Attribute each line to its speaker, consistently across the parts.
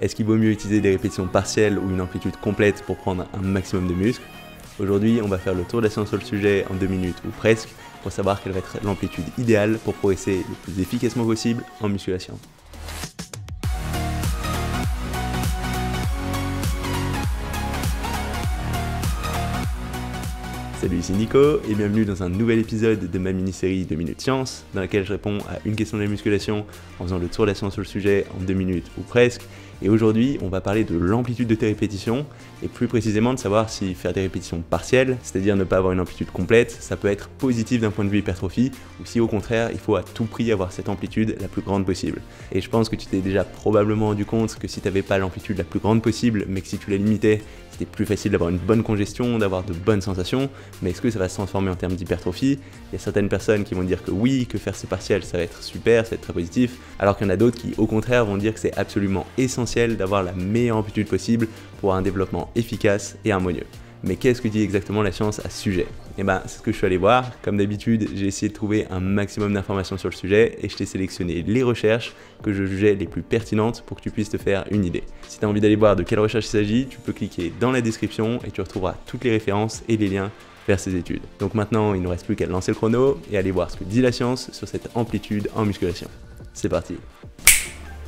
Speaker 1: Est-ce qu'il vaut mieux utiliser des répétitions partielles ou une amplitude complète pour prendre un maximum de muscles? Aujourd'hui, on va faire le tour de la science sur le sujet en 2 minutes ou presque pour savoir quelle va être l'amplitude idéale pour progresser le plus efficacement possible en musculation. Salut, ici Nico et bienvenue dans un nouvel épisode de ma mini-série 2 minutes science dans laquelle je réponds à une question de la musculation en faisant le tour de la science sur le sujet en 2 minutes ou presque. Et aujourd'hui, on va parler de l'amplitude de tes répétitions et plus précisément de savoir si faire des répétitions partielles, c'est-à-dire ne pas avoir une amplitude complète, ça peut être positif d'un point de vue hypertrophie ou si au contraire, il faut à tout prix avoir cette amplitude la plus grande possible. Et je pense que tu t'es déjà probablement rendu compte que si tu n'avais pas l'amplitude la plus grande possible, mais que si tu la limitais, c'était plus facile d'avoir une bonne congestion, d'avoir de bonnes sensations, mais est-ce que ça va se transformer en termes d'hypertrophie? Il y a certaines personnes qui vont dire que oui, que faire ces partiels ça va être super, ça va être très positif, alors qu'il y en a d'autres qui au contraire vont dire que c'est absolument essentiel d'avoir la meilleure amplitude possible pour un développement efficace et harmonieux. Mais qu'est-ce que dit exactement la science à ce sujet? Eh ben, c'est ce que je suis allé voir. Comme d'habitude, j'ai essayé de trouver un maximum d'informations sur le sujet et je t'ai sélectionné les recherches que je jugeais les plus pertinentes pour que tu puisses te faire une idée. Si tu as envie d'aller voir de quelle recherche il s'agit, tu peux cliquer dans la description et tu retrouveras toutes les références et les liens vers ces études. Donc maintenant, il ne reste plus qu'à lancer le chrono et aller voir ce que dit la science sur cette amplitude en musculation. C'est parti!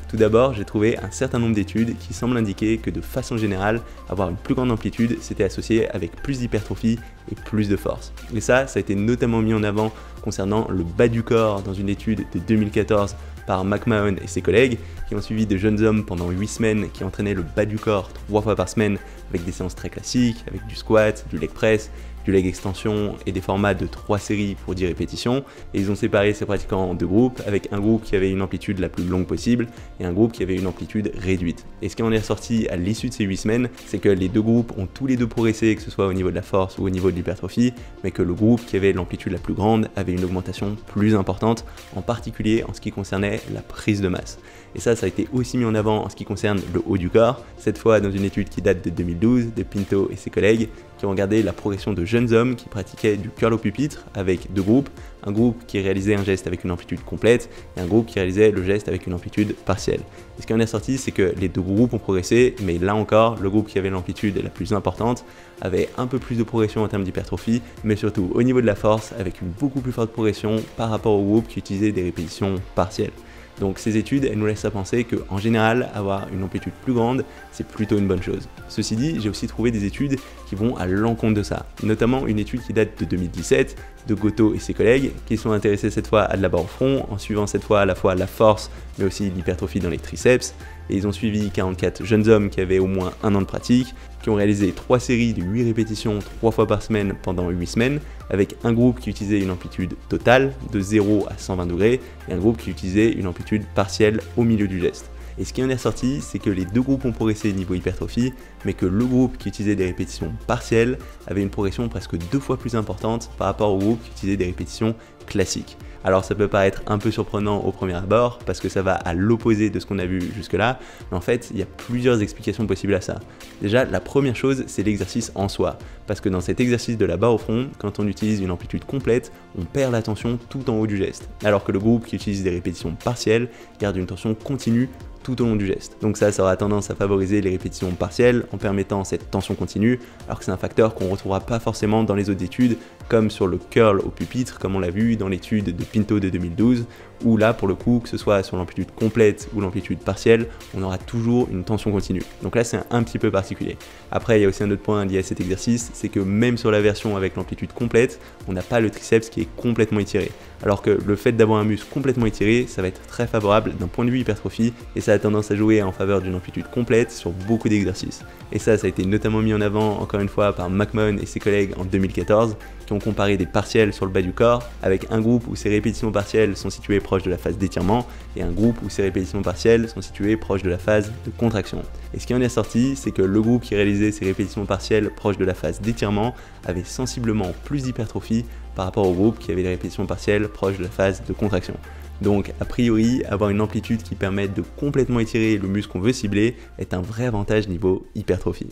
Speaker 1: Tout d'abord, j'ai trouvé un certain nombre d'études qui semblent indiquer que de façon générale, avoir une plus grande amplitude, c'était associé avec plus d'hypertrophie et plus de force. Et ça a été notamment mis en avant concernant le bas du corps dans une étude de 2014 par McMahon et ses collègues qui ont suivi de jeunes hommes pendant 8 semaines qui entraînaient le bas du corps 3 fois par semaine avec des séances très classiques, avec du squat, du leg press, du leg extension et des formats de 3 séries pour 10 répétitions. Et ils ont séparé ces pratiquants en 2 groupes, avec un groupe qui avait une amplitude la plus longue possible et un groupe qui avait une amplitude réduite. Et ce qui en est ressorti à l'issue de ces 8 semaines, c'est que les 2 groupes ont tous les 2 progressé, que ce soit au niveau de la force ou au niveau de l'hypertrophie, mais que le groupe qui avait l'amplitude la plus grande avait une augmentation plus importante, en particulier en ce qui concernait la prise de masse. Et ça a été aussi mis en avant en ce qui concerne le haut du corps, cette fois dans une étude qui date de 2012 de Pinto et ses collègues qui ont regardé la progression de jeunes hommes qui pratiquaient du curl au pupitre avec 2 groupes, un groupe qui réalisait un geste avec une amplitude complète et un groupe qui réalisait le geste avec une amplitude partielle. Et ce qui en est sorti, c'est que les 2 groupes ont progressé, mais là encore, le groupe qui avait l'amplitude la plus importante avait un peu plus de progression en termes d'hypertrophie, mais surtout au niveau de la force avec une beaucoup plus forte progression par rapport au groupe qui utilisait des répétitions partielles. Donc ces études, elles nous laissent à penser qu'en général, avoir une amplitude plus grande, c'est plutôt une bonne chose. Ceci dit, j'ai aussi trouvé des études qui vont à l'encontre de ça, notamment une étude qui date de 2017 de Goto et ses collègues, qui sont intéressés cette fois à de la barre au front, en suivant cette fois à la fois la force, mais aussi l'hypertrophie dans les triceps. Et ils ont suivi 44 jeunes hommes qui avaient au moins 1 an de pratique, qui ont réalisé 3 séries de 8 répétitions 3 fois par semaine pendant 8 semaines, avec un groupe qui utilisait une amplitude totale de 0 à 120 degrés et un groupe qui utilisait une amplitude partielle au milieu du geste. Et ce qui en est ressorti, c'est que les 2 groupes ont progressé niveau hypertrophie, mais que le groupe qui utilisait des répétitions partielles avait une progression presque 2 fois plus importante par rapport au groupe qui utilisait des répétitions classiques. Alors ça peut paraître un peu surprenant au premier abord, parce que ça va à l'opposé de ce qu'on a vu jusque-là, mais en fait, il y a plusieurs explications possibles à ça. Déjà, la première chose, c'est l'exercice en soi, parce que dans cet exercice de la barre au front, quand on utilise une amplitude complète, on perd la tension tout en haut du geste, alors que le groupe qui utilise des répétitions partielles garde une tension continue tout au long du geste. Donc ça aura tendance à favoriser les répétitions partielles en permettant cette tension continue, alors que c'est un facteur qu'on ne retrouvera pas forcément dans les autres études, comme sur le curl au pupitre, comme on l'a vu dans l'étude de Pinto de 2012, où là, pour le coup, que ce soit sur l'amplitude complète ou l'amplitude partielle, on aura toujours une tension continue. Donc là, c'est un petit peu particulier. Après, il y a aussi un autre point lié à cet exercice, c'est que même sur la version avec l'amplitude complète, on n'a pas le triceps qui est complètement étiré. Alors que le fait d'avoir un muscle complètement étiré, ça va être très favorable d'un point de vue hypertrophie, et ça a tendance à jouer en faveur d'une amplitude complète sur beaucoup d'exercices. Et ça a été notamment mis en avant, encore une fois, par McMahon et ses collègues en 2014, qui ont comparé des partiels sur le bas du corps, avec un groupe où ces répétitions partielles sont situées proches de la phase d'étirement, et un groupe où ces répétitions partielles sont situées proches de la phase de contraction. Et ce qui en est sorti, c'est que le groupe qui réalisait ces répétitions partielles proches de la phase d'étirement avait sensiblement plus d'hypertrophie par rapport au groupe qui avait des répétitions partielles proches de la phase de contraction. Donc a priori, avoir une amplitude qui permette de complètement étirer le muscle qu'on veut cibler est un vrai avantage niveau hypertrophie.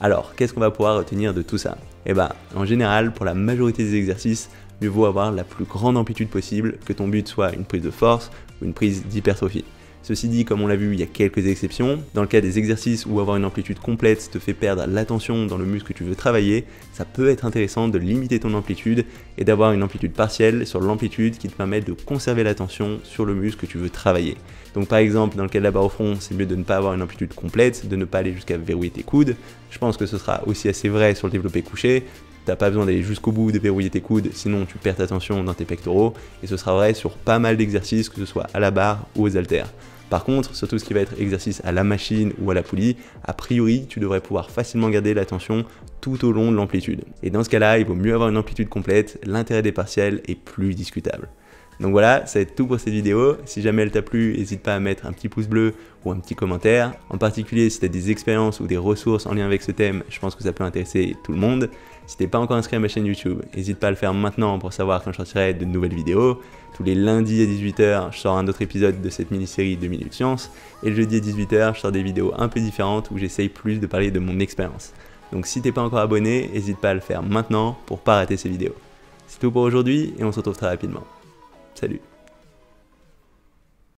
Speaker 1: Alors, qu'est-ce qu'on va pouvoir retenir de tout ça? Eh ben, en général, pour la majorité des exercices, mieux vaut avoir la plus grande amplitude possible, que ton but soit une prise de force ou une prise d'hypertrophie. Ceci dit, comme on l'a vu, il y a quelques exceptions. Dans le cas des exercices où avoir une amplitude complète te fait perdre l'attention dans le muscle que tu veux travailler, ça peut être intéressant de limiter ton amplitude et d'avoir une amplitude partielle sur l'amplitude qui te permet de conserver l'attention sur le muscle que tu veux travailler. Donc par exemple, dans le cas de la barre au front, c'est mieux de ne pas avoir une amplitude complète, de ne pas aller jusqu'à verrouiller tes coudes. Je pense que ce sera aussi assez vrai sur le développé couché. T'as pas besoin d'aller jusqu'au bout de verrouiller tes coudes, sinon tu perds ta tension dans tes pectoraux, et ce sera vrai sur pas mal d'exercices, que ce soit à la barre ou aux haltères. Par contre, sur tout ce qui va être exercice à la machine ou à la poulie, a priori, tu devrais pouvoir facilement garder la tension tout au long de l'amplitude. Et dans ce cas-là, il vaut mieux avoir une amplitude complète, l'intérêt des partiels est plus discutable. Donc voilà, ça va être tout pour cette vidéo. Si jamais elle t'a plu, n'hésite pas à mettre un petit pouce bleu ou un petit commentaire. En particulier, si tu as des expériences ou des ressources en lien avec ce thème, je pense que ça peut intéresser tout le monde. Si t'es pas encore inscrit à ma chaîne YouTube, n'hésite pas à le faire maintenant pour savoir quand je sortirai de nouvelles vidéos. Tous les lundis à 18 h, je sors un autre épisode de cette mini-série 2 minutes science. Et le jeudi à 18 h, je sors des vidéos un peu différentes où j'essaye plus de parler de mon expérience. Donc si t'es pas encore abonné, n'hésite pas à le faire maintenant pour pas rater ces vidéos. C'est tout pour aujourd'hui et on se retrouve très rapidement. Salut!